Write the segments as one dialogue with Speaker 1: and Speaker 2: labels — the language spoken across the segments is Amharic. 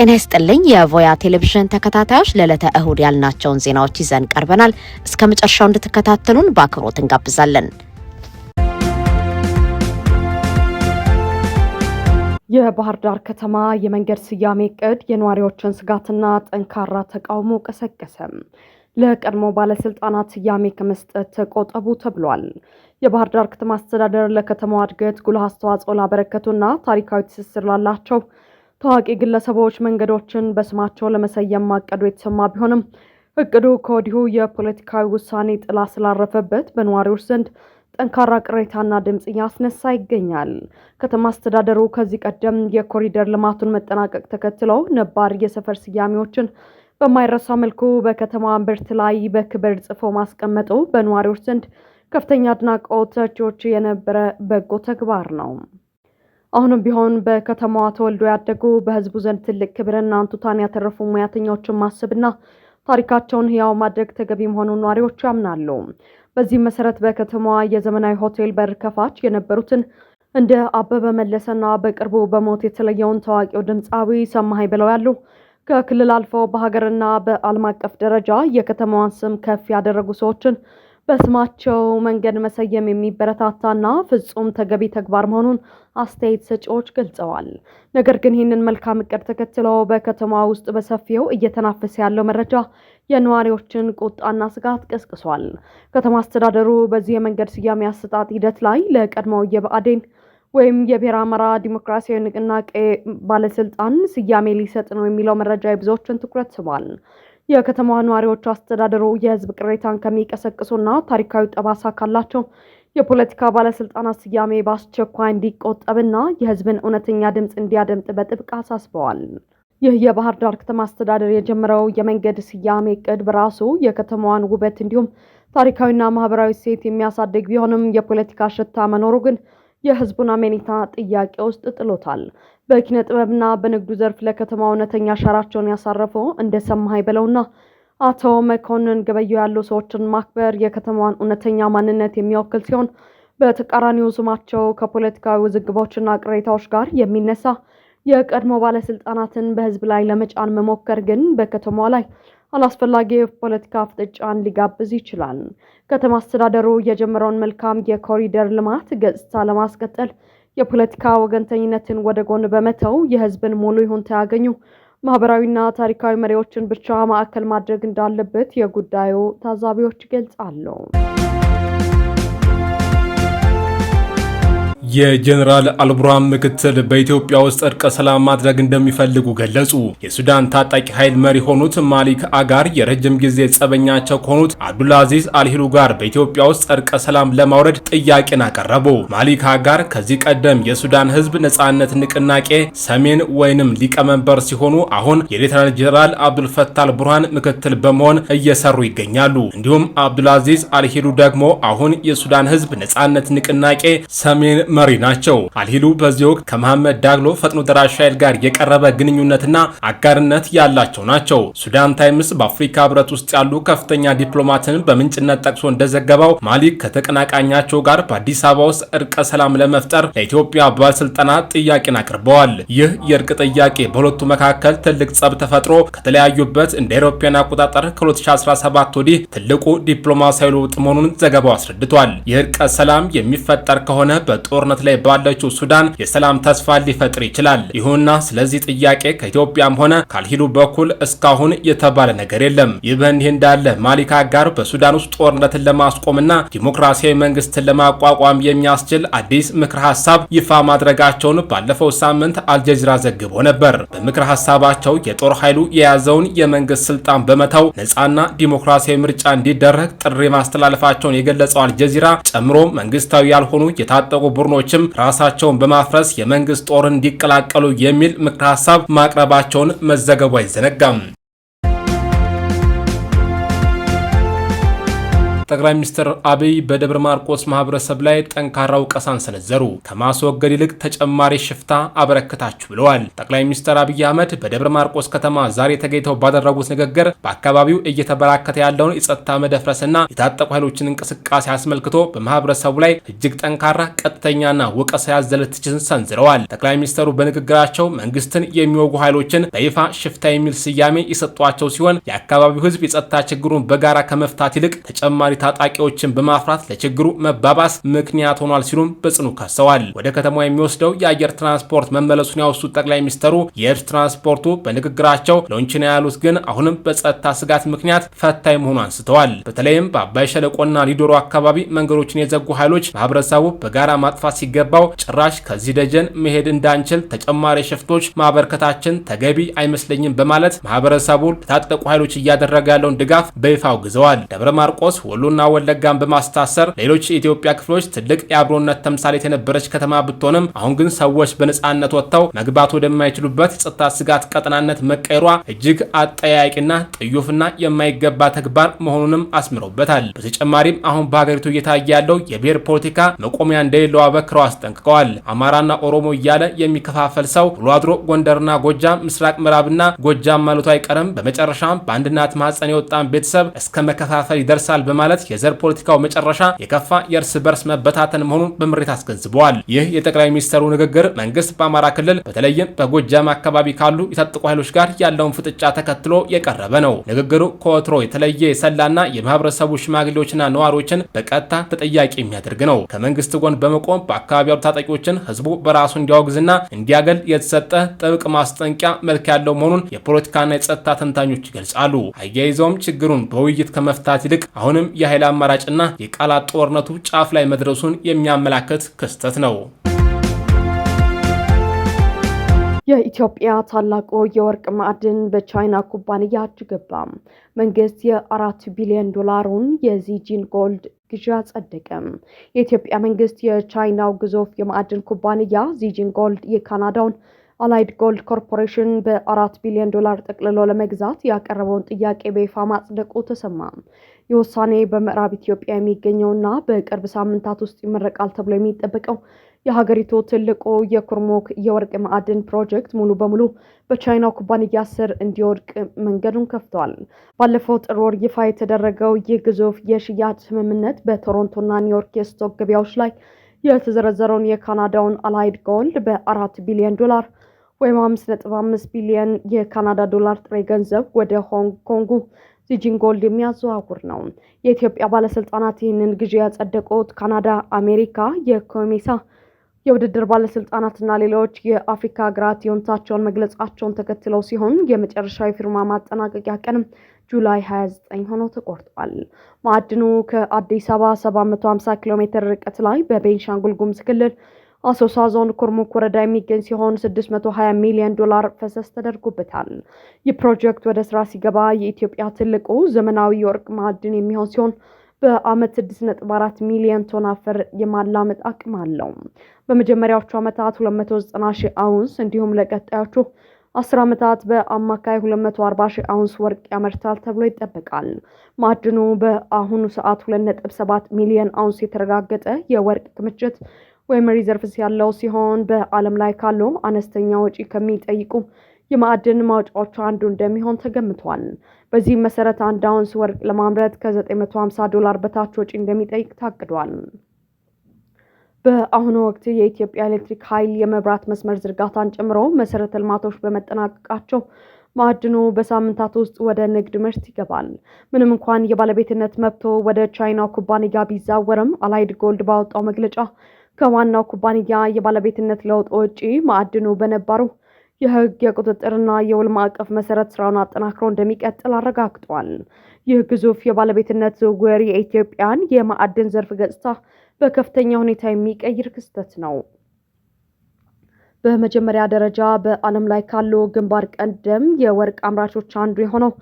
Speaker 1: ጤና ይስጥልኝ የቮያ ቴሌቪዥን ተከታታዮች ለዕለተ እሁድ ያልናቸውን ዜናዎች ይዘን ቀርበናል። እስከ መጨረሻው እንድትከታተሉን በአክብሮት እንጋብዛለን።
Speaker 2: የባህር ዳር ከተማ የመንገድ ስያሜ ዕቅድ የነዋሪዎችን ስጋትና ጠንካራ ተቃውሞ ቀሰቀሰ። ለቀድሞ ባለስልጣናት ስያሜ ከመስጠት ተቆጠቡ ተብሏል። የባህር ዳር ከተማ አስተዳደር ለከተማዋ እድገት ጉልህ አስተዋጽኦ ላበረከቱና ታሪካዊ ትስስር ላላቸው ታዋቂ ግለሰቦች መንገዶችን በስማቸው ለመሰየም ማቀዱ የተሰማ ቢሆንም እቅዱ ከወዲሁ የፖለቲካዊ ውሳኔ ጥላ ስላረፈበት በነዋሪዎች ዘንድ ጠንካራ ቅሬታና ድምጽ እያስነሳ ይገኛል። ከተማ አስተዳደሩ ከዚህ ቀደም የኮሪደር ልማቱን መጠናቀቅ ተከትሎ ነባር የሰፈር ስያሜዎችን በማይረሳ መልኩ በከተማ እምብርት ላይ በክብር ጽፎ ማስቀመጡ በነዋሪዎች ዘንድ ከፍተኛ አድናቆት ተችቶት የነበረ በጎ ተግባር ነው። አሁንም ቢሆን በከተማዋ ተወልዶ ያደጉ በህዝቡ ዘንድ ትልቅ ክብርና አንቱታን ያተረፉ ሙያተኞችን ማሰብና ታሪካቸውን ህያው ማድረግ ተገቢ መሆኑን ነዋሪዎች ያምናሉ። በዚህ መሰረት በከተማዋ የዘመናዊ ሆቴል በር ከፋች የነበሩትን እንደ አበበ መለሰና በቅርቡ በሞት የተለየውን ታዋቂው ድምፃዊ ሰማሃይ ብለው ያሉ ከክልል አልፈው በሀገርና በዓለም አቀፍ ደረጃ የከተማዋን ስም ከፍ ያደረጉ ሰዎችን በስማቸው መንገድ መሰየም የሚበረታታና ፍጹም ተገቢ ተግባር መሆኑን አስተያየት ሰጪዎች ገልጸዋል። ነገር ግን ይህንን መልካም እቅድ ተከትለው በከተማዋ ውስጥ በሰፊው እየተናፈሰ ያለው መረጃ የነዋሪዎችን ቁጣና ስጋት ቀስቅሷል። ከተማ አስተዳደሩ በዚህ የመንገድ ስያሜ አሰጣጥ ሂደት ላይ ለቀድሞው የብአዴን ወይም የብሔረ አማራ ዲሞክራሲያዊ ንቅናቄ ባለስልጣን ስያሜ ሊሰጥ ነው የሚለው መረጃ የብዙዎችን ትኩረት ስቧል። የከተማዋ ነዋሪዎች አስተዳደሩ የህዝብ ቅሬታን ከሚቀሰቅሱና ታሪካዊ ጠባሳ ካላቸው የፖለቲካ ባለስልጣናት ስያሜ በአስቸኳይ እንዲቆጠብና የህዝብን እውነተኛ ድምጽ እንዲያደምጥ በጥብቅ አሳስበዋል። ይህ የባህር ዳር ከተማ አስተዳደር የጀመረው የመንገድ ስያሜ ዕቅድ በራሱ የከተማዋን ውበት እንዲሁም ታሪካዊና ማህበራዊ እሴት የሚያሳድግ ቢሆንም የፖለቲካ ሽታ መኖሩ ግን የህዝቡን አመኔታ ጥያቄ ውስጥ ጥሎታል። በኪነ ጥበብና በንግዱ ዘርፍ ለከተማ እውነተኛ አሻራቸውን ያሳረፉ እንደ ሰማሃይ በለውና አቶ መኮንን ገበየሁ ያሉ ሰዎችን ማክበር የከተማዋን እውነተኛ ማንነት የሚወክል ሲሆን፣ በተቃራኒው ስማቸው ከፖለቲካዊ ውዝግቦችና ቅሬታዎች ጋር የሚነሳ የቀድሞ ባለስልጣናትን በህዝብ ላይ ለመጫን መሞከር ግን በከተማዋ ላይ አላስፈላጊ የፖለቲካ ፍጥጫን ሊጋብዝ ይችላል። ከተማ አስተዳደሩ የጀመረውን መልካም የኮሪደር ልማት ገጽታ ለማስቀጠል የፖለቲካ ወገንተኝነትን ወደ ጎን በመተው የህዝብን ሙሉ ይሁንታ ያገኙ ማህበራዊና ታሪካዊ መሪዎችን ብቻ ማዕከል ማድረግ እንዳለበት የጉዳዩ ታዛቢዎች ይገልጻሉ።
Speaker 3: የጀነራል አልቡርሃን ምክትል በኢትዮጵያ ውስጥ እርቀ ሰላም ማድረግ እንደሚፈልጉ ገለጹ። የሱዳን ታጣቂ ኃይል መሪ ሆኑት ማሊክ አጋር የረጅም ጊዜ ጸበኛቸው ከሆኑት አብዱልአዚዝ አልሂሉ ጋር በኢትዮጵያ ውስጥ እርቀ ሰላም ለማውረድ ጥያቄን አቀረቡ። ማሊክ አጋር ከዚህ ቀደም የሱዳን ህዝብ ነጻነት ንቅናቄ ሰሜን ወይንም ሊቀመንበር ሲሆኑ አሁን የሌተናል ጀነራል አብዱልፈታህ አልቡርሃን ምክትል በመሆን እየሰሩ ይገኛሉ። እንዲሁም አብዱልአዚዝ አልሂሉ ደግሞ አሁን የሱዳን ህዝብ ነጻነት ንቅናቄ ሰሜን መሪ ናቸው። አልሂሉ በዚህ ወቅት ከመሐመድ ዳግሎ ፈጥኖ ደራሽ ኃይል ጋር የቀረበ ግንኙነትና አጋርነት ያላቸው ናቸው። ሱዳን ታይምስ በአፍሪካ ህብረት ውስጥ ያሉ ከፍተኛ ዲፕሎማትን በምንጭነት ጠቅሶ እንደዘገበው ማሊክ ከተቀናቃኛቸው ጋር በአዲስ አበባ ውስጥ እርቀ ሰላም ለመፍጠር ለኢትዮጵያ ባለስልጣናት ጥያቄን አቅርበዋል። ይህ የእርቅ ጥያቄ በሁለቱ መካከል ትልቅ ጸብ ተፈጥሮ ከተለያዩበት እንደ አውሮፓውያን አቆጣጠር ከ2017 ወዲህ ትልቁ ዲፕሎማሲያዊ ለውጥ መሆኑን ዘገባው አስረድቷል። የእርቀ ሰላም የሚፈጠር ከሆነ በጦርነት ላይ ባለችው ሱዳን የሰላም ተስፋ ሊፈጥር ይችላል። ይሁንና ስለዚህ ጥያቄ ከኢትዮጵያም ሆነ ካልሂሉ በኩል እስካሁን የተባለ ነገር የለም። ይህ በእንዲህ እንዳለ ማሊክ አጋር በሱዳን ውስጥ ጦርነትን ለማስቆምና ዲሞክራሲያዊ መንግስትን ለማቋቋም የሚያስችል አዲስ ምክር ሀሳብ ይፋ ማድረጋቸውን ባለፈው ሳምንት አልጀዚራ ዘግቦ ነበር። በምክር ሀሳባቸው የጦር ኃይሉ የያዘውን የመንግስት ስልጣን በመተው ነጻና ዲሞክራሲያዊ ምርጫ እንዲደረግ ጥሪ ማስተላለፋቸውን የገለጸው አልጀዚራ ጨምሮ መንግስታዊ ያልሆኑ የታጠቁ ቡድኖችም ራሳቸውን በማፍረስ የመንግስት ጦርን እንዲቀላቀሉ የሚል ምክር ሀሳብ ማቅረባቸውን መዘገቡ አይዘነጋም። ጠቅላይ ሚኒስትር አብይ በደብረ ማርቆስ ማህበረሰብ ላይ ጠንካራ ወቀሳን ሰነዘሩ። ከማስወገድ ይልቅ ተጨማሪ ሽፍታ አበረከታችሁ ብለዋል። ጠቅላይ ሚኒስትር አብይ አህመድ በደብረ ማርቆስ ከተማ ዛሬ ተገኝተው ባደረጉት ንግግር በአካባቢው እየተበራከተ ያለውን የጸጥታ መደፍረስና የታጠቁ ኃይሎችን እንቅስቃሴ አስመልክቶ በማህበረሰቡ ላይ እጅግ ጠንካራ ቀጥተኛና ወቀሳ ያዘለ ትችትን ሰንዝረዋል። ጠቅላይ ሚኒስትሩ በንግግራቸው መንግስትን የሚወጉ ኃይሎችን በይፋ ሽፍታ የሚል ስያሜ የሰጧቸው ሲሆን የአካባቢው ህዝብ የጸጥታ ችግሩን በጋራ ከመፍታት ይልቅ ተጨማሪ ታጣቂዎችን በማፍራት ለችግሩ መባባስ ምክንያት ሆኗል ሲሉም በጽኑ ከሰዋል። ወደ ከተማው የሚወስደው የአየር ትራንስፖርት መመለሱን ያወሱት ጠቅላይ ሚኒስትሩ የየብስ ትራንስፖርቱ በንግግራቸው ሎንችና ያሉት ግን አሁንም በጸጥታ ስጋት ምክንያት ፈታኝ መሆኑን አንስተዋል። በተለይም በአባይ ሸለቆና ሊዶሮ አካባቢ መንገዶችን የዘጉ ኃይሎች ማህበረሰቡ በጋራ ማጥፋት ሲገባው ጭራሽ ከዚህ ደጀን መሄድ እንዳንችል ተጨማሪ ሽፍቶች ማበርከታችን ተገቢ አይመስለኝም በማለት ማህበረሰቡ ለታጠቁ ኃይሎች እያደረገ ያለውን ድጋፍ በይፋ አውግዘዋል። ደብረ ማርቆስ ወሎና ወለጋን በማስተሳሰር ሌሎች የኢትዮጵያ ክፍሎች ትልቅ የአብሮነት ተምሳሌት የነበረች ከተማ ብትሆንም አሁን ግን ሰዎች በነጻነት ወጥተው መግባት ወደማይችሉበት የጸጥታ ስጋት ቀጠናነት መቀየሯ እጅግ አጠያያቂና ጥዩፍና የማይገባ ተግባር መሆኑንም አስምረውበታል። በተጨማሪም አሁን በሀገሪቱ እየታየ ያለው የብሔር ፖለቲካ መቆሚያ እንደሌለው አበክረው አስጠንቅቀዋል። አማራና ኦሮሞ እያለ የሚከፋፈል ሰው ውሎ አድሮ ጎንደርና ጎጃም፣ ምስራቅ ምዕራብና ጎጃም ማለቱ አይቀርም። በመጨረሻም በአንድ እናት ማህፀን የወጣን ቤተሰብ እስከ መከፋፈል ይደርሳል በማለት የዘር ፖለቲካው መጨረሻ የከፋ የእርስ በርስ መበታተን መሆኑን በምሬት አስገንዝበዋል። ይህ የጠቅላይ ሚኒስትሩ ንግግር መንግስት በአማራ ክልል በተለይም በጎጃም አካባቢ ካሉ የታጠቁ ኃይሎች ጋር ያለውን ፍጥጫ ተከትሎ የቀረበ ነው። ንግግሩ ከወትሮ የተለየ የሰላና የማህበረሰቡ ሽማግሌዎችና ነዋሪዎችን በቀጥታ ተጠያቂ የሚያደርግ ነው። ከመንግስት ጎን በመቆም በአካባቢው ታጣቂዎችን ህዝቡ በራሱ እንዲያወግዝና እንዲያገል የተሰጠ ጥብቅ ማስጠንቂያ መልክ ያለው መሆኑን የፖለቲካና የጸጥታ ተንታኞች ይገልጻሉ። አያይዘውም ችግሩን በውይይት ከመፍታት ይልቅ አሁንም የኃይል አማራጭና የቃላት ጦርነቱ ጫፍ ላይ መድረሱን የሚያመላክት ክስተት ነው።
Speaker 2: የኢትዮጵያ ታላቁ የወርቅ ማዕድን በቻይና ኩባንያ እጅ ገባ። መንግስት የ4 ቢሊዮን ዶላሩን የዚጂን ጎልድ ግዢ አጸደቀ። የኢትዮጵያ መንግስት የቻይናው ግዙፍ የማዕድን ኩባንያ ዚጂን ጎልድ የካናዳውን አላይድ ጎልድ ኮርፖሬሽን በ4 ቢሊዮን ዶላር ጠቅልሎ ለመግዛት ያቀረበውን ጥያቄ በይፋ ማጽደቁ ተሰማ። የውሳኔ በምዕራብ ኢትዮጵያ የሚገኘውና በቅርብ ሳምንታት ውስጥ ይመረቃል ተብሎ የሚጠበቀው የሀገሪቱ ትልቁ የኩርሙክ የወርቅ ማዕድን ፕሮጀክት ሙሉ በሙሉ በቻይናው ኩባንያ ስር እንዲወድቅ መንገዱን ከፍቷል። ባለፈው ጥር ወር ይፋ የተደረገው ይህ ግዙፍ የሽያጭ ስምምነት በቶሮንቶና ኒውዮርክ የስቶክ ገበያዎች ላይ የተዘረዘረውን የካናዳውን አላይድ ጎልድ በ4 ቢሊዮን ዶላር ወይም 5.5 ቢሊዮን የካናዳ ዶላር ጥሬ ገንዘብ ወደ ሆንግ ኮንጉ ዚጂን ጎልድ የሚያዘዋውር ነው። የኢትዮጵያ ባለስልጣናት ይህንን ግዢ ያጸደቁት ካናዳ፣ አሜሪካ፣ የኮሜሳ የውድድር ባለስልጣናትና ሌሎች የአፍሪካ ሀገራት ይሁንታቸውን መግለጻቸውን ተከትለው ሲሆን የመጨረሻዊ ፊርማ ማጠናቀቂያ ቀንም ጁላይ 29 ሆኖ ተቆርጧል። ማዕድኑ ከአዲስ አበባ 750 ኪሎ ሜትር ርቀት ላይ በቤንሻንጉል ጉሙዝ ክልል አሶሳ ዞን ኩርሙክ ወረዳ የሚገኝ ሲሆን 620 ሚሊዮን ዶላር ፈሰስ ተደርጎበታል። ይህ ፕሮጀክት ወደ ስራ ሲገባ የኢትዮጵያ ትልቁ ዘመናዊ የወርቅ ማዕድን የሚሆን ሲሆን በአመት 6.4 ሚሊዮን ቶን አፈር የማላመጥ አቅም አለው። በመጀመሪያዎቹ ዓመታት 290 ሺህ አውንስ እንዲሁም ለቀጣዮቹ 10 ዓመታት በአማካይ 240 ሺህ አውንስ ወርቅ ያመርታል ተብሎ ይጠበቃል። ማዕድኑ በአሁኑ ሰዓት 2.7 ሚሊዮን አውንስ የተረጋገጠ የወርቅ ክምችት ወይም ሪዘርቭስ ያለው ሲሆን በዓለም ላይ ካሉ አነስተኛ ወጪ ከሚጠይቁ የማዕድን ማውጫዎች አንዱ እንደሚሆን ተገምቷል። በዚህም መሰረት 1 አውንስ ወርቅ ለማምረት ከ950 ዶላር በታች ወጪ እንደሚጠይቅ ታቅዷል። በአሁኑ ወቅት የኢትዮጵያ ኤሌክትሪክ ኃይል የመብራት መስመር ዝርጋታን ጨምሮ መሰረተ ልማቶች በመጠናቀቃቸው ማዕድኑ በሳምንታት ውስጥ ወደ ንግድ ምርት ይገባል። ምንም እንኳን የባለቤትነት መብቶ ወደ ቻይናው ኩባንያ ቢዛወርም አላይድ ጎልድ ባወጣው መግለጫ ከዋናው ኩባንያ የባለቤትነት ለውጥ ውጪ ማዕድኑ በነባሩ የህግ የቁጥጥርና የውል ማዕቀፍ መሰረት ስራውን አጠናክሮ እንደሚቀጥል አረጋግጧል። ይህ ግዙፍ የባለቤትነት ዝውውር የኢትዮጵያን የማዕድን ዘርፍ ገጽታ በከፍተኛ ሁኔታ የሚቀይር ክስተት ነው። በመጀመሪያ ደረጃ በዓለም ላይ ካሉ ግንባር ቀደም የወርቅ አምራቾች አንዱ የሆነው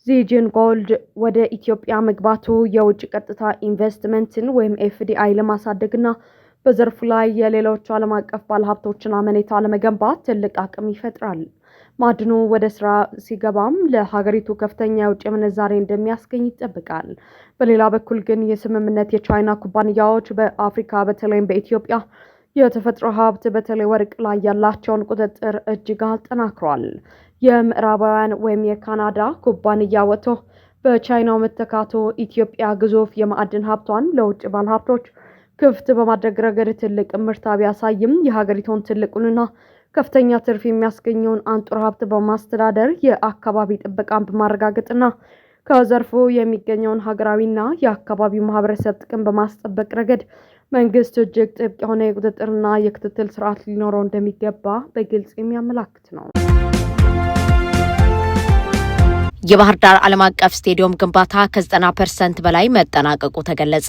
Speaker 2: ዚጂን ጎልድ ወደ ኢትዮጵያ መግባቱ የውጭ ቀጥታ ኢንቨስትመንትን ወይም ኤፍዲአይ ለማሳደግና በዘርፉ ላይ የሌሎች ዓለም አቀፍ ባለሀብቶችን አመኔታ ለመገንባት ትልቅ አቅም ይፈጥራል። ማዕድኑ ወደ ስራ ሲገባም ለሀገሪቱ ከፍተኛ የውጭ ምንዛሬ እንደሚያስገኝ ይጠበቃል። በሌላ በኩል ግን የስምምነት የቻይና ኩባንያዎች በአፍሪካ በተለይም በኢትዮጵያ የተፈጥሮ ሀብት በተለይ ወርቅ ላይ ያላቸውን ቁጥጥር እጅግ አጠናክሯል። የምዕራባውያን ወይም የካናዳ ኩባንያ ወጥቶ በቻይናው መተካቶ ኢትዮጵያ ግዙፍ የማዕድን ሀብቷን ለውጭ ባለሀብቶች ክፍት በማድረግ ረገድ ትልቅ ምርታ ቢያሳይም የሀገሪቱን ትልቁንና ከፍተኛ ትርፍ የሚያስገኘውን አንጡር ሀብት በማስተዳደር የአካባቢ ጥበቃን በማረጋገጥና ከዘርፉ የሚገኘውን ሀገራዊና የአካባቢው ማህበረሰብ ጥቅም በማስጠበቅ ረገድ መንግስት እጅግ ጥብቅ የሆነ የቁጥጥርና የክትትል ስርዓት ሊኖረው እንደሚገባ በግልጽ የሚያመላክት ነው።
Speaker 1: የባህር ዳር ዓለም አቀፍ ስቴዲየም ግንባታ ከ90% በላይ መጠናቀቁ ተገለጸ።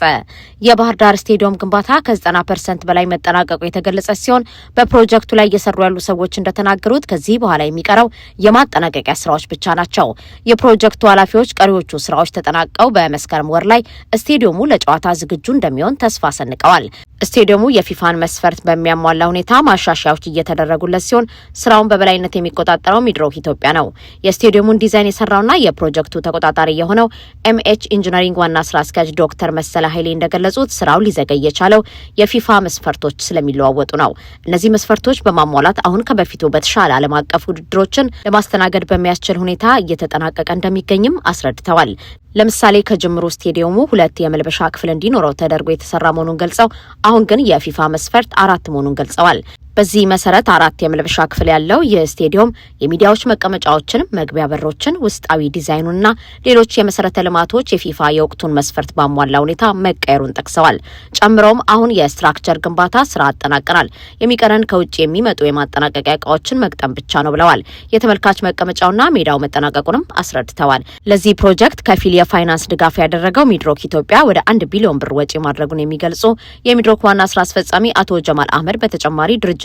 Speaker 1: የባህር ዳር ስቴዲየም ግንባታ ከ90% በላይ መጠናቀቁ የተገለጸ ሲሆን በፕሮጀክቱ ላይ እየሰሩ ያሉ ሰዎች እንደተናገሩት ከዚህ በኋላ የሚቀረው የማጠናቀቂያ ስራዎች ብቻ ናቸው። የፕሮጀክቱ ኃላፊዎች ቀሪዎቹ ስራዎች ተጠናቀው በመስከረም ወር ላይ ስቴዲየሙ ለጨዋታ ዝግጁ እንደሚሆን ተስፋ ሰንቀዋል። ስቴዲየሙ የፊፋን መስፈርት በሚያሟላ ሁኔታ ማሻሻያዎች እየተደረጉለት ሲሆን ስራውን በበላይነት የሚቆጣጠረው ሚድሮክ ኢትዮጵያ ነው። የስቴዲየሙን ዲዛይን የሰራውና የፕሮጀክቱ ተቆጣጣሪ የሆነው ኤምኤች ኢንጂነሪንግ ዋና ስራ አስኪያጅ ዶክተር መሰለ ኃይሌ እንደገለጹት ስራው ሊዘገይ የቻለው የፊፋ መስፈርቶች ስለሚለዋወጡ ነው። እነዚህ መስፈርቶች በማሟላት አሁን ከበፊቱ በተሻለ ዓለም አቀፍ ውድድሮችን ለማስተናገድ በሚያስችል ሁኔታ እየተጠናቀቀ እንደሚገኝም አስረድተዋል። ለምሳሌ ከጅምሩ ስቴዲየሙ 2 የመልበሻ ክፍል እንዲኖረው ተደርጎ የተሰራ መሆኑን ገልጸው አሁን ግን የፊፋ መስፈርት 4 መሆኑን ገልጸዋል። በዚህ መሰረት 4 የመልበሻ ክፍል ያለው የስቴዲየም የሚዲያዎች መቀመጫዎችን፣ መግቢያ በሮችን፣ ውስጣዊ ዲዛይኑንና ሌሎች የመሰረተ ልማቶች የፊፋ የወቅቱን መስፈርት ባሟላ ሁኔታ መቀየሩን ጠቅሰዋል። ጨምሮም አሁን የስትራክቸር ግንባታ ስራ አጠናቀናል። የሚቀረን ከውጭ የሚመጡ የማጠናቀቂያ እቃዎችን መግጠም ብቻ ነው ብለዋል። የተመልካች መቀመጫውና ሜዳው መጠናቀቁንም አስረድተዋል። ለዚህ ፕሮጀክት ከፊል የፋይናንስ ድጋፍ ያደረገው ሚድሮክ ኢትዮጵያ ወደ 1 ቢሊዮን ብር ወጪ ማድረጉን የሚገልጹ የሚድሮክ ዋና ስራ አስፈጻሚ አቶ ጀማል አህመድ በተጨማሪ ድርጅቱ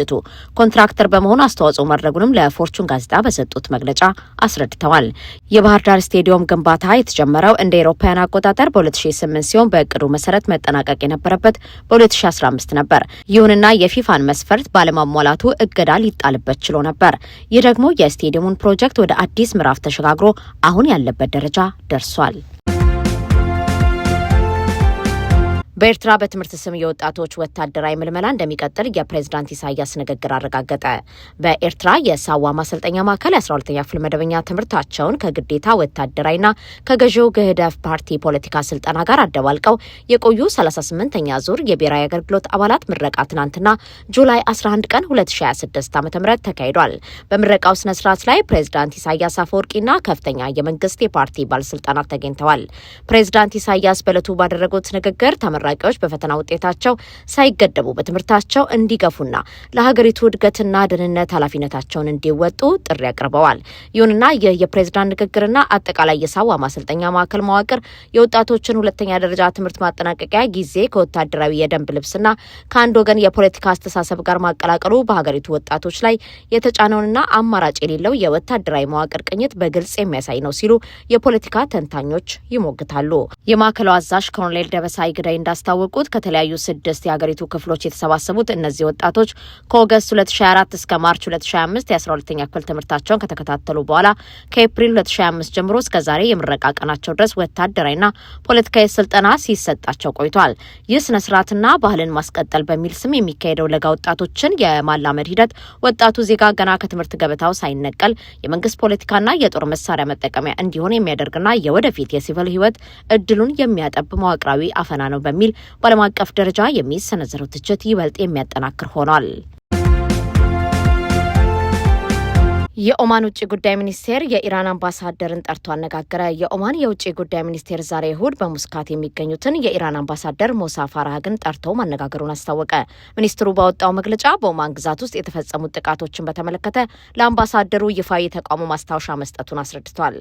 Speaker 1: ኮንትራክተር በመሆኑ አስተዋጽኦ ማድረጉንም ለፎርቹን ጋዜጣ በሰጡት መግለጫ አስረድተዋል። የባህር ዳር ስቴዲየም ግንባታ የተጀመረው እንደ አውሮፓውያን አቆጣጠር በ2008 ሲሆን በእቅዱ መሰረት መጠናቀቅ የነበረበት በ2015 ነበር። ይሁንና የፊፋን መስፈርት ባለማሟላቱ እገዳ ሊጣልበት ችሎ ነበር። ይህ ደግሞ የስቴዲየሙን ፕሮጀክት ወደ አዲስ ምዕራፍ ተሸጋግሮ አሁን ያለበት ደረጃ ደርሷል። በኤርትራ በትምህርት ስም የወጣቶች ወታደራዊ ምልመላ እንደሚቀጥል የፕሬዝዳንት ኢሳያስ ንግግር አረጋገጠ። በኤርትራ የሳዋ ማሰልጠኛ ማዕከል የ12ኛ ክፍል መደበኛ ትምህርታቸውን ከግዴታ ወታደራዊና ከገዢው ግህደፍ ፓርቲ ፖለቲካ ስልጠና ጋር አደባልቀው የቆዩ 38ኛ ዙር የብሔራዊ አገልግሎት አባላት ምረቃ ትናንትና ጁላይ 11 ቀን 2026 ዓ.ም ተካሂዷል። በምረቃው ስነ ስርዓት ላይ ፕሬዝዳንት ኢሳያስ አፈወርቂና ከፍተኛ የመንግስት የፓርቲ ባለስልጣናት ተገኝተዋል። ፕሬዝዳንት ኢሳያስ በዕለቱ ባደረጉት ንግግር ተመራቂዎች በፈተና ውጤታቸው ሳይገደቡ በትምህርታቸው እንዲገፉና ለሀገሪቱ እድገትና ደህንነት ኃላፊነታቸውን እንዲወጡ ጥሪ አቅርበዋል። ይሁንና ይህ የፕሬዝዳንት ንግግርና አጠቃላይ የሳዋ ማሰልጠኛ ማዕከል መዋቅር የወጣቶችን ሁለተኛ ደረጃ ትምህርት ማጠናቀቂያ ጊዜ ከወታደራዊ የደንብ ልብስና ከአንድ ወገን የፖለቲካ አስተሳሰብ ጋር ማቀላቀሉ በሀገሪቱ ወጣቶች ላይ የተጫነውንና አማራጭ የሌለው የወታደራዊ መዋቅር ቅኝት በግልጽ የሚያሳይ ነው ሲሉ የፖለቲካ ተንታኞች ይሞግታሉ። የማዕከሉ አዛዥ ኮሎኔል ደበሳይ ግዳይ እንዳስታወቁት ከተለያዩ 6 የሀገሪቱ ክፍሎች የተሰባሰቡት እነዚህ ወጣቶች ከኦገስት 2024 እስከ ማርች 2025 የ12ኛ ክፍል ትምህርታቸውን ከተከታተሉ በኋላ ከኤፕሪል 2025 ጀምሮ እስከ ዛሬ የምረቃ ቀናቸው ድረስ ወታደራዊና ፖለቲካዊ ስልጠና ሲሰጣቸው ቆይቷል። ይህ ስነ ስርዓትና ባህልን ማስቀጠል በሚል ስም የሚካሄደው ለጋ ወጣቶችን የማላመድ ሂደት ወጣቱ ዜጋ ገና ከትምህርት ገበታው ሳይነቀል የመንግስት ፖለቲካና የጦር መሳሪያ መጠቀሚያ እንዲሆን የሚያደርግና የወደፊት የሲቪል ህይወት እድሉን የሚያጠብ መዋቅራዊ አፈና ነው በሚል በዓለም አቀፍ ደረጃ የሚሰነዘረው ትችት ይበልጥ የሚያጠናክር ሆኗል። የኦማን ውጭ ጉዳይ ሚኒስቴር የኢራን አምባሳደርን ጠርቶ አነጋገረ። የኦማን የውጭ ጉዳይ ሚኒስቴር ዛሬ እሁድ በሙስካት የሚገኙትን የኢራን አምባሳደር ሞሳ ፋራህን ጠርቶ ማነጋገሩን አስታወቀ። ሚኒስትሩ ባወጣው መግለጫ በኦማን ግዛት ውስጥ የተፈጸሙት ጥቃቶችን በተመለከተ ለአምባሳደሩ ይፋዊ የተቃውሞ ማስታወሻ መስጠቱን አስረድቷል።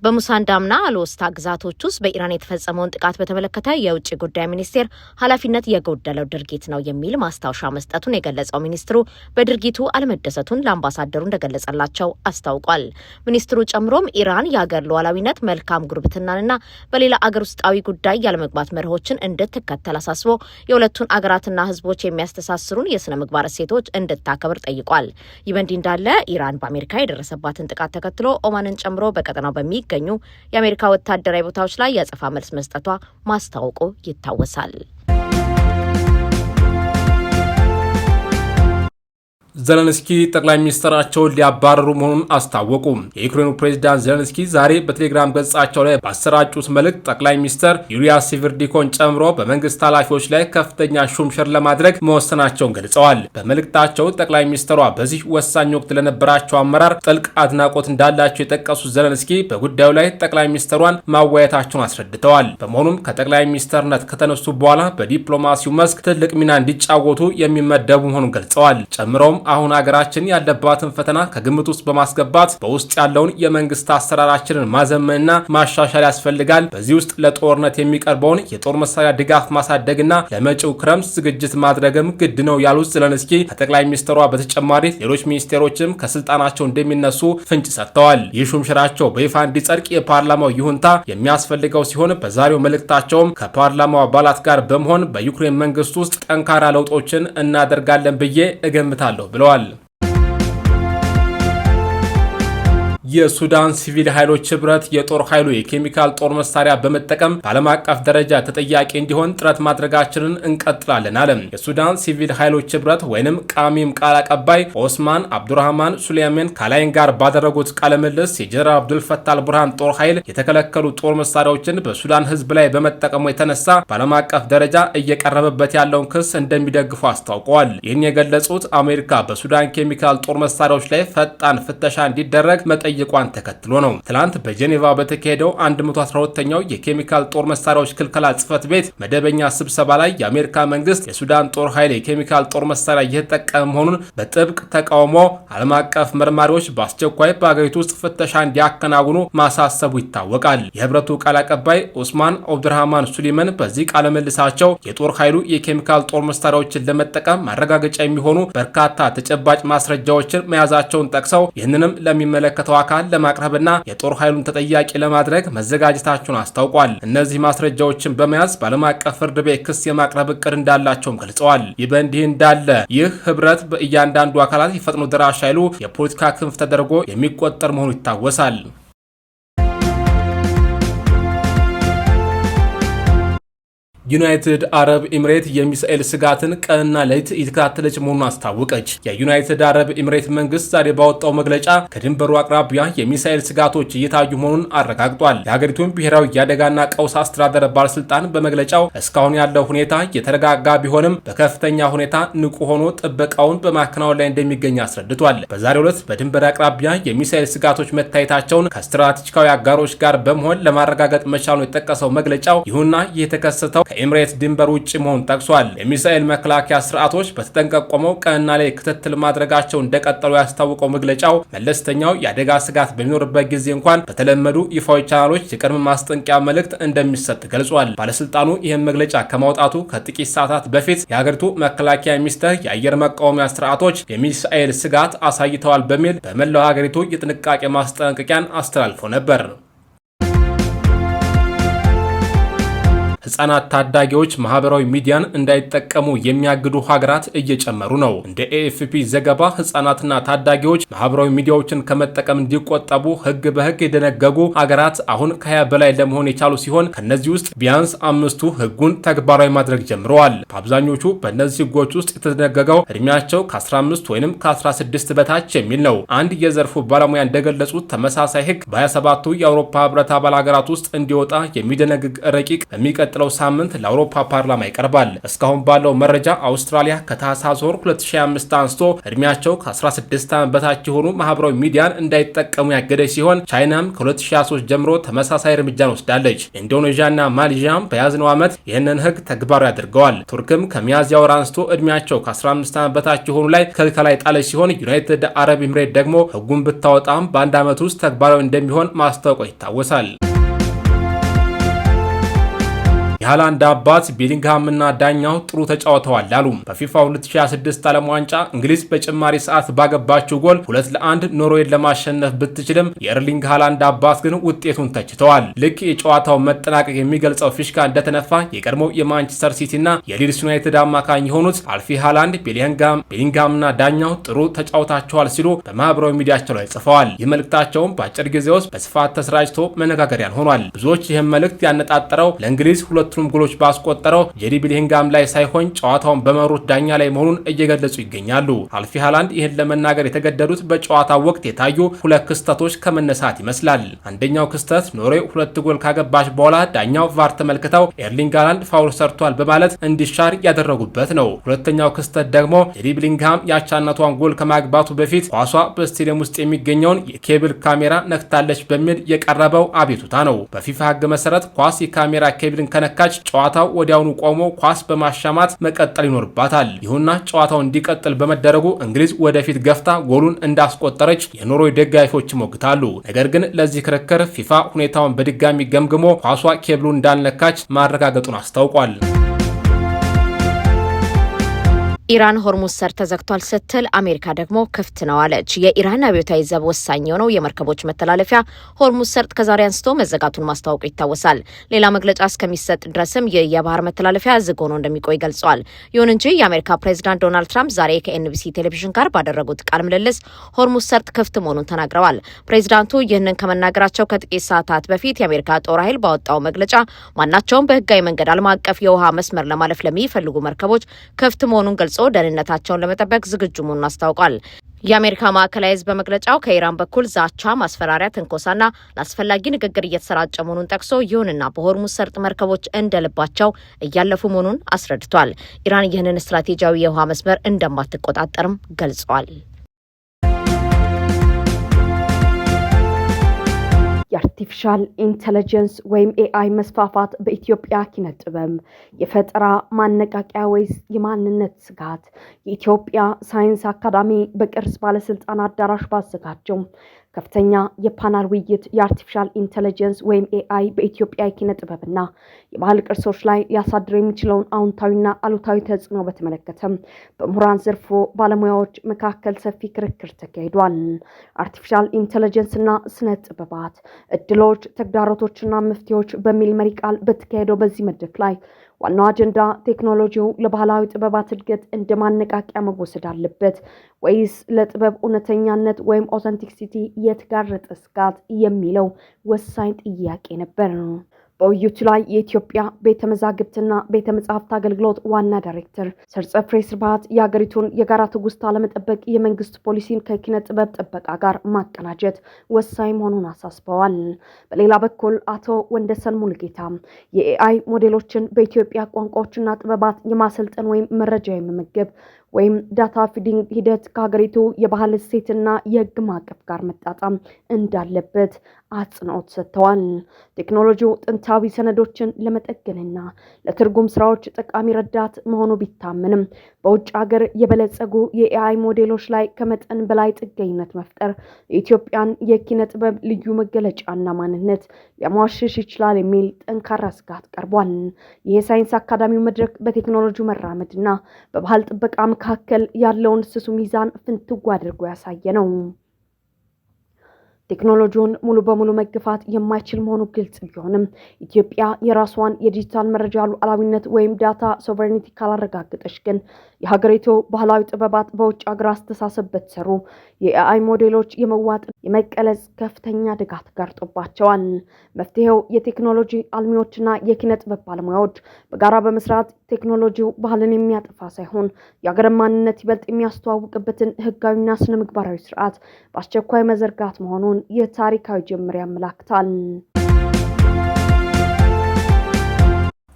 Speaker 1: በሙሳንዳምና አልወስታ ግዛቶች ውስጥ በኢራን የተፈጸመውን ጥቃት በተመለከተ የውጭ ጉዳይ ሚኒስቴር ኃላፊነት የጎደለው ድርጊት ነው የሚል ማስታወሻ መስጠቱን የገለጸው ሚኒስትሩ በድርጊቱ አለመደሰቱን ለአምባሳደሩ እንደገለጸላቸው አስታውቋል። ሚኒስትሩ ጨምሮም ኢራን የሀገር ሉዓላዊነት፣ መልካም ጉርብትናንና በሌላ አገር ውስጣዊ ጉዳይ ያለመግባት መርሆችን እንድትከተል አሳስቦ የሁለቱን አገራትና ህዝቦች የሚያስተሳስሩን የስነ ምግባር እሴቶች እንድታከብር ጠይቋል። ይህ በእንዲህ እንዳለ ኢራን በአሜሪካ የደረሰባትን ጥቃት ተከትሎ ኦማንን ጨምሮ በቀጠናው በሚገኙ የአሜሪካ ወታደራዊ ቦታዎች ላይ የአጸፋ መልስ መስጠቷ ማስታወቁ ይታወሳል።
Speaker 3: ዘለንስኪ ጠቅላይ ሚኒስትራቸውን ሊያባረሩ መሆኑን አስታወቁ። የዩክሬኑ ፕሬዝዳንት ዘለንስኪ ዛሬ በቴሌግራም ገጻቸው ላይ ባሰራጩት መልእክት ጠቅላይ ሚኒስትር ዩሊያ ሲቪርዲኮን ጨምሮ በመንግስት ኃላፊዎች ላይ ከፍተኛ ሹምሽር ለማድረግ መወሰናቸውን ገልጸዋል። በመልእክታቸው ጠቅላይ ሚኒስትሯ በዚህ ወሳኝ ወቅት ለነበራቸው አመራር ጥልቅ አድናቆት እንዳላቸው የጠቀሱት ዘለንስኪ በጉዳዩ ላይ ጠቅላይ ሚኒስትሯን ማወያየታቸውን አስረድተዋል። በመሆኑም ከጠቅላይ ሚኒስትርነት ከተነሱ በኋላ በዲፕሎማሲው መስክ ትልቅ ሚና እንዲጫወቱ የሚመደቡ መሆኑን ገልጸዋል። ጨምረውም አሁን ሀገራችን ያለባትን ፈተና ከግምት ውስጥ በማስገባት በውስጥ ያለውን የመንግስት አሰራራችንን ማዘመንና ማሻሻል ያስፈልጋል። በዚህ ውስጥ ለጦርነት የሚቀርበውን የጦር መሳሪያ ድጋፍ ማሳደግና ለመጪው ክረምት ዝግጅት ማድረግም ግድ ነው ያሉት ዘለንስኪ ከጠቅላይ ሚኒስትሯ በተጨማሪ ሌሎች ሚኒስቴሮችም ከስልጣናቸው እንደሚነሱ ፍንጭ ሰጥተዋል። ይህ ሹምሽራቸው በይፋ እንዲጸድቅ የፓርላማው ይሁንታ የሚያስፈልገው ሲሆን በዛሬው መልእክታቸውም ከፓርላማው አባላት ጋር በመሆን በዩክሬን መንግስት ውስጥ ጠንካራ ለውጦችን እናደርጋለን ብዬ እገምታለሁ ብለዋል። የሱዳን ሲቪል ኃይሎች ህብረት የጦር ኃይሉ የኬሚካል ጦር መሳሪያ በመጠቀም በዓለም አቀፍ ደረጃ ተጠያቂ እንዲሆን ጥረት ማድረጋችንን እንቀጥላለን አለ። የሱዳን ሲቪል ኃይሎች ህብረት ወይንም ቃሚም ቃል አቀባይ ኦስማን አብዱራህማን ሱሌይማን ካላይን ጋር ባደረጉት ቃለ ምልልስ የጀነራል አብዱልፈታህ ቡርሃን ጦር ኃይል የተከለከሉ ጦር መሳሪያዎችን በሱዳን ህዝብ ላይ በመጠቀሙ የተነሳ በዓለም አቀፍ ደረጃ እየቀረበበት ያለውን ክስ እንደሚደግፉ አስታውቀዋል። ይህን የገለጹት አሜሪካ በሱዳን ኬሚካል ጦር መሳሪያዎች ላይ ፈጣን ፍተሻ እንዲደረግ መጠየቋን ተከትሎ ነው። ትላንት በጄኔቫ በተካሄደው 112ኛው የኬሚካል ጦር መሳሪያዎች ክልከላ ጽህፈት ቤት መደበኛ ስብሰባ ላይ የአሜሪካ መንግስት የሱዳን ጦር ኃይል የኬሚካል ጦር መሳሪያ እየተጠቀመ መሆኑን በጥብቅ ተቃውሞ ዓለም አቀፍ መርማሪዎች በአስቸኳይ በአገሪቱ ውስጥ ፍተሻ እንዲያከናውኑ ማሳሰቡ ይታወቃል። የህብረቱ ቃል አቀባይ ኦስማን አብዱራህማን ሱሌይማን በዚህ ቃለ መልሳቸው የጦር ኃይሉ የኬሚካል ጦር መሳሪያዎችን ለመጠቀም ማረጋገጫ የሚሆኑ በርካታ ተጨባጭ ማስረጃዎችን መያዛቸውን ጠቅሰው ይህንንም ለሚመለከተው አካል ለማቅረብና የጦር ኃይሉን ተጠያቂ ለማድረግ መዘጋጀታቸውን አስታውቋል። እነዚህ ማስረጃዎችን በመያዝ በዓለም አቀፍ ፍርድ ቤት ክስ የማቅረብ እቅድ እንዳላቸውም ገልጸዋል። ይህ በእንዲህ እንዳለ ይህ ህብረት በእያንዳንዱ አካላት የፈጥኖ ደራሽ ኃይሉ የፖለቲካ ክንፍ ተደርጎ የሚቆጠር መሆኑ ይታወሳል። ዩናይትድ አረብ ኤምሬት የሚሳኤል ስጋትን ቀንና ሌሊት እየተከታተለች መሆኑን አስታወቀች። የዩናይትድ አረብ ኤምሬት መንግስት ዛሬ ባወጣው መግለጫ ከድንበሩ አቅራቢያ የሚሳኤል ስጋቶች እየታዩ መሆኑን አረጋግጧል። የሀገሪቱን ብሔራዊ የአደጋና ቀውስ አስተዳደር ባለስልጣን በመግለጫው እስካሁን ያለው ሁኔታ የተረጋጋ ቢሆንም በከፍተኛ ሁኔታ ንቁ ሆኖ ጥበቃውን በማከናወን ላይ እንደሚገኝ አስረድቷል። በዛሬው ዕለት በድንበር አቅራቢያ የሚሳኤል ስጋቶች መታየታቸውን ከስትራቴጂካዊ አጋሮች ጋር በመሆን ለማረጋገጥ መቻሉን የጠቀሰው መግለጫው ይሁንና ይህ የተከሰተው ኤምሬት ድንበር ውጭ መሆኑን ጠቅሷል። የሚሳኤል መከላከያ ስርዓቶች በተጠንቀቅ ቆመው ቀንና ላይ ክትትል ማድረጋቸው እንደቀጠሉ ያስታወቀው መግለጫው መለስተኛው የአደጋ ስጋት በሚኖርበት ጊዜ እንኳን በተለመዱ ይፋዊ ቻናሎች የቅድመ ማስጠንቀቂያ መልእክት እንደሚሰጥ ገልጿል። ባለስልጣኑ ይህን መግለጫ ከማውጣቱ ከጥቂት ሰዓታት በፊት የሀገሪቱ መከላከያ ሚኒስቴር የአየር መቃወሚያ ስርዓቶች የሚሳኤል ስጋት አሳይተዋል በሚል በመላው ሀገሪቱ የጥንቃቄ ማስጠንቀቂያን አስተላልፎ ነበር። ህጻናት ታዳጊዎች ማህበራዊ ሚዲያን እንዳይጠቀሙ የሚያግዱ ሀገራት እየጨመሩ ነው። እንደ ኤኤፍፒ ዘገባ ህጻናትና ታዳጊዎች ማህበራዊ ሚዲያዎችን ከመጠቀም እንዲቆጠቡ ህግ በህግ የደነገጉ ሀገራት አሁን ከ20 በላይ ለመሆን የቻሉ ሲሆን ከነዚህ ውስጥ ቢያንስ 5ቱ ህጉን ተግባራዊ ማድረግ ጀምረዋል። በአብዛኞቹ በእነዚህ ህጎች ውስጥ የተደነገገው እድሜያቸው ከ15 ወይም ከ16 በታች የሚል ነው። አንድ የዘርፉ ባለሙያ እንደገለጹት ተመሳሳይ ህግ በ27ቱ የአውሮፓ ህብረት አባል ሀገራት ውስጥ እንዲወጣ የሚደነግግ ረቂቅ በሚቀጥለው በሚቀጥለው ሳምንት ለአውሮፓ ፓርላማ ይቀርባል። እስካሁን ባለው መረጃ አውስትራሊያ ከታህሳስ ወር 2025 አንስቶ እድሜያቸው ከ16 ዓመት በታች የሆኑ ማህበራዊ ሚዲያን እንዳይጠቀሙ ያገደች ሲሆን ቻይናም ከ2023 ጀምሮ ተመሳሳይ እርምጃን ወስዳለች። ኢንዶኔዥያና ማሌዥያም በያዝነው ዓመት ይህንን ህግ ተግባራዊ አድርገዋል። ቱርክም ከሚያዝያ ወር አንስቶ እድሜያቸው ከ15 ዓመት በታች የሆኑ ላይ ክልከላ የጣለች ሲሆን ዩናይትድ አረብ ኤምሬት ደግሞ ህጉን ብታወጣም በአንድ ዓመት ውስጥ ተግባራዊ እንደሚሆን ማስታወቁ ይታወሳል። የሃላንድ አባት ቤሊንግሃምና ዳኛው ጥሩ ተጫውተዋል አሉ። በፊፋ 2026 ዓለም ዋንጫ እንግሊዝ በጭማሪ ሰዓት ባገባችው ጎል 2-1 ኖርዌይን ለማሸነፍ ብትችልም የኤርሊንግ ሃላንድ አባት ግን ውጤቱን ተችተዋል። ልክ የጨዋታው መጠናቀቅ የሚገልጸው ፊሽካ እንደተነፋ የቀድሞ የማንቸስተር ሲቲና የሊድስ ዩናይትድ አማካኝ የሆኑት አልፊ ሃላንድ ቤሊንግሃምና ዳኛው ጥሩ ተጫውታቸዋል ሲሉ በማህበራዊ ሚዲያቸው ላይ ጽፈዋል። ይህ መልእክታቸውም በአጭር ጊዜ ውስጥ በስፋት ተሰራጭቶ መነጋገሪያን ሆኗል። ብዙዎች ይህን መልእክት ያነጣጠረው ለእንግሊዝ ሁለቱንም ጎሎች ባስቆጠረው ጄዲ ቤሊንግሃም ላይ ሳይሆን ጨዋታውን በመሩት ዳኛ ላይ መሆኑን እየገለጹ ይገኛሉ። አልፊ ሃላንድ ይህን ለመናገር የተገደዱት በጨዋታው ወቅት የታዩ ሁለት ክስተቶች ከመነሳት ይመስላል። አንደኛው ክስተት ኖርዌይ 2 ጎል ካገባች በኋላ ዳኛው ቫር ተመልክተው ኤርሊንግ ሃላንድ ፋውል ሰርቷል በማለት እንዲሻር ያደረጉበት ነው። ሁለተኛው ክስተት ደግሞ ጄዲ ቤሊንግሃም የአቻነቷን ጎል ከማግባቱ በፊት ኳሷ በስቴዲየም ውስጥ የሚገኘውን የኬብል ካሜራ ነክታለች በሚል የቀረበው አቤቱታ ነው። በፊፋ ሕግ መሰረት ኳስ የካሜራ ኬብልን ከነካ ጨዋታው ወዲያውኑ ቆሞ ኳስ በማሻማት መቀጠል ይኖርባታል። ይሁንና ጨዋታው እንዲቀጥል በመደረጉ እንግሊዝ ወደፊት ገፍታ ጎሉን እንዳስቆጠረች የኖርዌይ ደጋፊዎች ይሞግታሉ። ነገር ግን ለዚህ ክርክር ፊፋ ሁኔታውን በድጋሚ ገምግሞ ኳሷ ኬብሉን እንዳልነካች ማረጋገጡን አስታውቋል።
Speaker 1: ኢራን ሆርሙዝ ሰርጥ ተዘግቷል ስትል አሜሪካ ደግሞ ክፍት ነው አለች። የኢራን አብዮታዊ ዘብ ወሳኝ የሆነው የመርከቦች መተላለፊያ ሆርሙዝ ሰርጥ ከዛሬ አንስቶ መዘጋቱን ማስታወቁ ይታወሳል። ሌላ መግለጫ እስከሚሰጥ ድረስም የባህር መተላለፊያ ዝግ ሆኖ እንደሚቆይ ገልጸዋል። ይሁን እንጂ የአሜሪካ ፕሬዚዳንት ዶናልድ ትራምፕ ዛሬ ከኤንቢሲ ቴሌቪዥን ጋር ባደረጉት ቃለ ምልልስ ሆርሙዝ ሰርጥ ክፍት መሆኑን ተናግረዋል። ፕሬዚዳንቱ ይህንን ከመናገራቸው ከጥቂት ሰዓታት በፊት የአሜሪካ ጦር ኃይል ባወጣው መግለጫ ማናቸውም በህጋዊ መንገድ ዓለም አቀፍ የውሃ መስመር ለማለፍ ለሚፈልጉ መርከቦች ክፍት መሆኑን ገልጾ ደህንነታቸውን ለመጠበቅ ዝግጁ መሆኑን አስታውቋል። የአሜሪካ ማዕከላዊ ህዝብ በመግለጫው ከኢራን በኩል ዛቻ፣ ማስፈራሪያ፣ ትንኮሳና ለአስፈላጊ ንግግር እየተሰራጨ መሆኑን ጠቅሶ ይሁንና በሆርሙዝ ሰርጥ መርከቦች እንደልባቸው እያለፉ መሆኑን አስረድቷል። ኢራን ይህንን ስትራቴጂያዊ የውሃ መስመር እንደማትቆጣጠርም ገልጿል።
Speaker 2: የአርቲፊሻል ኢንተለጀንስ ወይም ኤአይ መስፋፋት በኢትዮጵያ ኪነ ጥበብ የፈጠራ ማነቃቂያ ወይስ የማንነት ስጋት? የኢትዮጵያ ሳይንስ አካዳሚ በቅርስ ባለስልጣን አዳራሽ ባዘጋጀው ከፍተኛ የፓናል ውይይት የአርቲፊሻል ኢንተለጀንስ ወይም ኤአይ በኢትዮጵያ የኪነ ጥበብና የባህል ቅርሶች ላይ ሊያሳድር የሚችለውን አዎንታዊና አሉታዊ ተጽዕኖ በተመለከተ በምሁራን ዘርፉ ባለሙያዎች መካከል ሰፊ ክርክር ተካሂዷል። አርቲፊሻል ኢንተለጀንስና ስነ ጥበባት እድሎች፣ ተግዳሮቶችና መፍትሄዎች በሚል መሪ ቃል በተካሄደው በዚህ መድረክ ላይ ዋናው አጀንዳ ቴክኖሎጂው ለባህላዊ ጥበባት እድገት እንደ ማነቃቂያ መወሰድ አለበት ወይስ ለጥበብ እውነተኛነት ወይም ኦተንቲክሲቲ የተጋረጠ ስጋት የሚለው ወሳኝ ጥያቄ ነበር። በውይይቱ ላይ የኢትዮጵያ ቤተ መዛግብትና ቤተ መጻሕፍት አገልግሎት ዋና ዳይሬክተር ሰርጸ ፍሬ ስብሐት የሀገሪቱን የጋራ ትውስታ ለመጠበቅ የመንግስት ፖሊሲን ከኪነ ጥበብ ጥበቃ ጋር ማቀናጀት ወሳኝ መሆኑን አሳስበዋል። በሌላ በኩል አቶ ወንደሰን ሙሉጌታ የኤአይ ሞዴሎችን በኢትዮጵያ ቋንቋዎችና ጥበባት የማሰልጠን ወይም መረጃ የመመገብ ወይም ዳታ ፊዲንግ ሂደት ከሀገሪቱ የባህል እሴትና የሕግ ማዕቀፍ ጋር መጣጣም እንዳለበት አጽንኦት ሰጥተዋል። ቴክኖሎጂው ጥንታዊ ሰነዶችን ለመጠገንና ለትርጉም ስራዎች ጠቃሚ ረዳት መሆኑ ቢታመንም በውጭ ሀገር የበለጸጉ የኤአይ ሞዴሎች ላይ ከመጠን በላይ ጥገኝነት መፍጠር የኢትዮጵያን የኪነ ጥበብ ልዩ መገለጫና ማንነት ሊያሟሽሽ ይችላል የሚል ጠንካራ ስጋት ቀርቧል። ይህ የሳይንስ አካዳሚው መድረክ በቴክኖሎጂው መራመድና በባህል ጥበቃ መካከል ያለውን ስሱ ሚዛን ፍንትው አድርጎ ያሳየ ነው። ቴክኖሎጂውን ሙሉ በሙሉ መግፋት የማይችል መሆኑ ግልጽ ቢሆንም ኢትዮጵያ የራሷን የዲጂታል መረጃ ሉዓላዊነት ወይም ዳታ ሶቨሬኒቲ ካላረጋገጠች ግን የሀገሪቱ ባህላዊ ጥበባት በውጭ ሀገር አስተሳሰብ በተሰሩ የኤአይ ሞዴሎች የመዋጥ የመቀለጽ ከፍተኛ አደጋ ተጋርጦባቸዋል። መፍትሄው የቴክኖሎጂ አልሚዎችና የኪነ ጥበብ ባለሙያዎች በጋራ በመስራት ቴክኖሎጂው ባህልን የሚያጠፋ ሳይሆን የሀገርን ማንነት ይበልጥ የሚያስተዋውቅበትን ህጋዊና ስነ ምግባራዊ ስርዓት በአስቸኳይ መዘርጋት መሆኑን የታሪካዊ ጅምር ያመላክታል።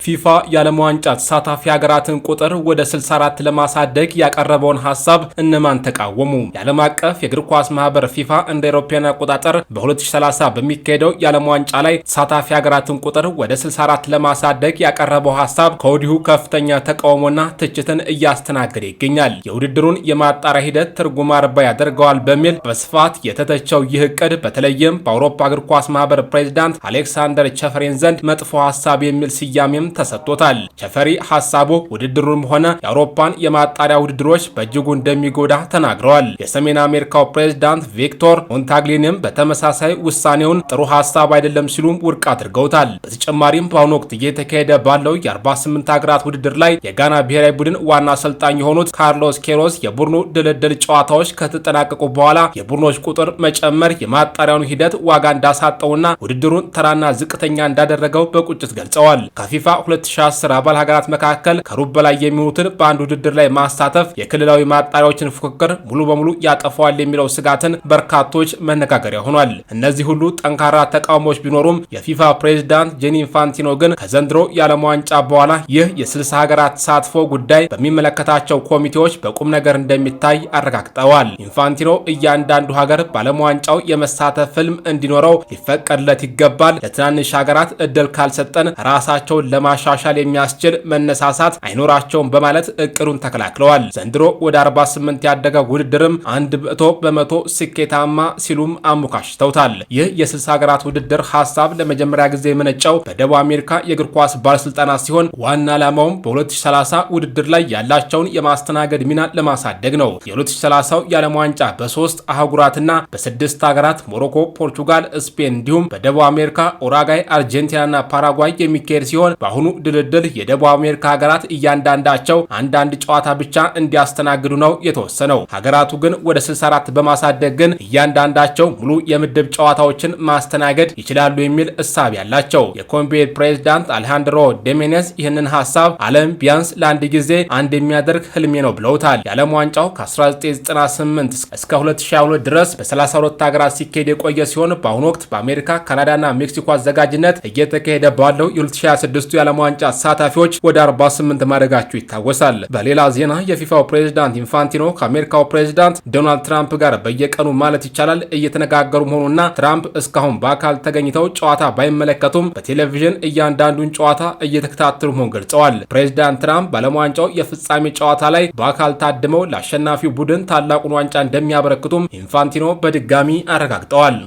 Speaker 3: ፊፋ የዓለም ዋንጫ ተሳታፊ ሀገራትን ቁጥር ወደ 64 ለማሳደግ ያቀረበውን ሐሳብ እነማን ተቃወሙ? የዓለም አቀፍ የእግር ኳስ ማህበር ፊፋ እንደ አውሮፓውያን አቆጣጠር በ2030 በሚካሄደው የዓለም ዋንጫ ላይ ተሳታፊ ሀገራትን ቁጥር ወደ 64 ለማሳደግ ያቀረበው ሐሳብ ከወዲሁ ከፍተኛ ተቃውሞና ትችትን እያስተናገደ ይገኛል። የውድድሩን የማጣሪያ ሂደት ትርጉም አልባ ያደርገዋል በሚል በስፋት የተተቸው ይህ እቅድ በተለይም በአውሮፓ እግር ኳስ ማህበር ፕሬዚዳንት አሌክሳንደር ቸፈሬን ዘንድ መጥፎ ሐሳብ የሚል ስያሜም ተሰጥቶታል። ቸፈሪ ሐሳቡ ውድድሩም ሆነ የአውሮፓን የማጣሪያ ውድድሮች በእጅጉ እንደሚጎዳ ተናግረዋል። የሰሜን አሜሪካው ፕሬዚዳንት ቪክቶር ሞንታግሊንም በተመሳሳይ ውሳኔውን ጥሩ ሐሳብ አይደለም ሲሉም ውድቅ አድርገውታል። በተጨማሪም በአሁኑ ወቅት እየተካሄደ ባለው የ48 ሀገራት ውድድር ላይ የጋና ብሔራዊ ቡድን ዋና አሰልጣኝ የሆኑት ካርሎስ ኬሮስ የቡድኑ ድልድል ጨዋታዎች ከተጠናቀቁ በኋላ የቡድኖች ቁጥር መጨመር የማጣሪያውን ሂደት ዋጋ እንዳሳጠውና ውድድሩን ተራና ዝቅተኛ እንዳደረገው በቁጭት ገልጸዋል። ከፊፋ 2010 አባል ሀገራት መካከል ከሩብ በላይ የሚሆኑትን በአንድ ውድድር ላይ ማሳተፍ የክልላዊ ማጣሪያዎችን ፉክክር ሙሉ በሙሉ ያጠፋዋል የሚለው ስጋትን በርካቶች መነጋገሪያ ሆኗል። እነዚህ ሁሉ ጠንካራ ተቃውሞዎች ቢኖሩም የፊፋ ፕሬዝዳንት ጂኒ ኢንፋንቲኖ ግን ከዘንድሮ የዓለም ዋንጫ በኋላ ይህ የ60 ሀገራት ተሳትፎ ጉዳይ በሚመለከታቸው ኮሚቴዎች በቁም ነገር እንደሚታይ አረጋግጠዋል። ኢንፋንቲኖ እያንዳንዱ ሀገር በዓለም ዋንጫው የመሳተፍ ህልም እንዲኖረው ሊፈቀድለት ይገባል፣ ለትናንሽ ሀገራት እድል ካልሰጠን ራሳቸውን ለማሻሻል የሚያስችል መነሳሳት አይኖራቸውም በማለት እቅዱን ተከላክለዋል። ዘንድሮ ወደ 48 ያደገ ውድድርም 100% ስኬታማ ሲሉም አሞካሽተውታል። ይህ የ60 ሀገራት ውድድር ሐሳብ ለመጀመሪያ ጊዜ የመነጨው በደቡብ አሜሪካ የእግር ኳስ ባለስልጣናት ሲሆን ዋና ዓላማውም በ2030 ውድድር ላይ ያላቸውን የማስተናገድ ሚና ለማሳደግ ነው። የ2030 የዓለም ዋንጫ በ3 አህጉራትና በ6 ሀገራት ሞሮኮ፣ ፖርቹጋል፣ ስፔን እንዲሁም በደቡብ አሜሪካ ኡራጋይ፣ አርጀንቲናና ፓራጓይ የሚካሄድ ሲሆን በአሁኑ ድልድል የደቡብ አሜሪካ ሀገራት እያንዳንዳቸው አንዳንድ ጨዋታ ብቻ እንዲያስተናግዱ ነው የተወሰነው። ሀገራቱ ግን ወደ 64 በማሳደግ ግን እያንዳንዳቸው ሙሉ የምድብ ጨዋታዎችን ማስተናገድ ይችላሉ የሚል እሳቤ ያላቸው የኮንቤር ፕሬዝዳንት አሌሃንድሮ ዴሜኔዝ ይህንን ሐሳብ ዓለም ቢያንስ ለአንድ ጊዜ አንድ የሚያደርግ ህልሜ ነው ብለውታል። የዓለም ዋንጫው ከ1998 እስከ 2022 ድረስ በ32 ሀገራት ሲካሄድ የቆየ ሲሆን በአሁኑ ወቅት በአሜሪካ፣ ካናዳና ሜክሲኮ አዘጋጅነት እየተካሄደ ባለው የ2026 የዓለም ዋንጫ ተሳታፊዎች ወደ 48 ማደጋቸው ይታወሳል። በሌላ ዜና የፊፋው ፕሬዝዳንት ኢንፋንቲኖ ከአሜሪካው ፕሬዝዳንት ዶናልድ ትራምፕ ጋር በየቀኑ ማለት ይቻላል እየተነጋገሩ መሆኑና ትራምፕ እስካሁን በአካል ተገኝተው ጨዋታ ባይመለከቱም በቴሌቪዥን እያንዳንዱን ጨዋታ እየተከታተሉ መሆኑን ገልጸዋል። ፕሬዝዳንት ትራምፕ በዓለም ዋንጫው የፍጻሜ ጨዋታ ላይ በአካል ታድመው ለአሸናፊው ቡድን ታላቁን ዋንጫ እንደሚያበረክቱም ኢንፋንቲኖ በድጋሚ አረጋግጠዋል።